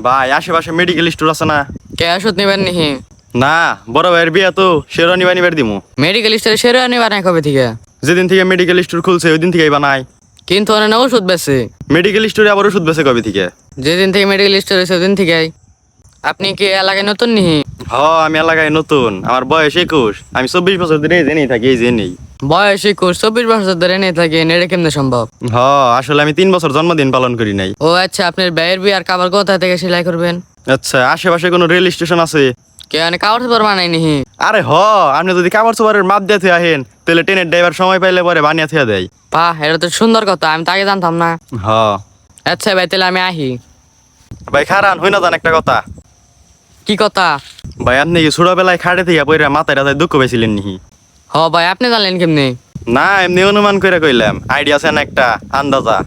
ভাই আশেপাশে medical store আছে না? কে ওষুধ নিবেন নিহি? না, বড় ভাইয়ের বিয়া তো শেরওয়ানি বানিবার দিমু। মেডিকেল স্টোরে শেরওয়ানি বানায় কবে থেকে? যেদিন থেকে মেডিকেল স্টোর খুলছে ওই দিন থেকেই বানাই। কিন্তু অনেক ওষুধ বেছে। মেডিকেল স্টোরে আবার ওষুধ বেছে কবে থেকে? যেদিন থেকে মেডিকেল স্টোর হয়েছে ওদিন থেকে। আপনি কি এলাকায় নতুন নিহি? আমি এলাকায় নতুন, আমার বয়স 21। আমি 24 বছর ধরে এই জেনেই থাকি, এই জেনেই। বয়স 21, 24 বছর ধরে নিয়ে থাকেন, এটা কেমনে সম্ভব? আসলে আমি 3 বছর জন্মদিন পালন করি নাই। ও আচ্ছা, আপনার ব্যয়ের বিয়ার কাবার কোথা থেকে সেলাই করবেন? আচ্ছা, আশেপাশে কোনো রেল স্টেশন আছে? কে অনেক কাপড় চোপড় বানাই নিহি? আরে আপনি যদি কাপড় চোপড়ের মাপ দিয়ে থুয়ে আহেন তাহলে ট্রেনের ড্রাইভার সময় পাইলে পরে বানিয়ে থুয়ে দেয়। বাহ, এটা তো সুন্দর কথা, আমি তো আগে জানতাম না। হ আচ্ছা ভাই, তাহলে আমি আহি। ভাই খারান হই না জান একটা কথা। কি কথা? ভাই আপনি কি ছোটবেলায় খাটে থেকে পইরা মাথায় রাতায় দুঃখ পেয়েছিলেন নিহি? ভাই, আপনি জানলেন কেমনে? না, এমনি অনুমান করে কইলাম, আইডিয়া আছে না একটা আন্দাজা।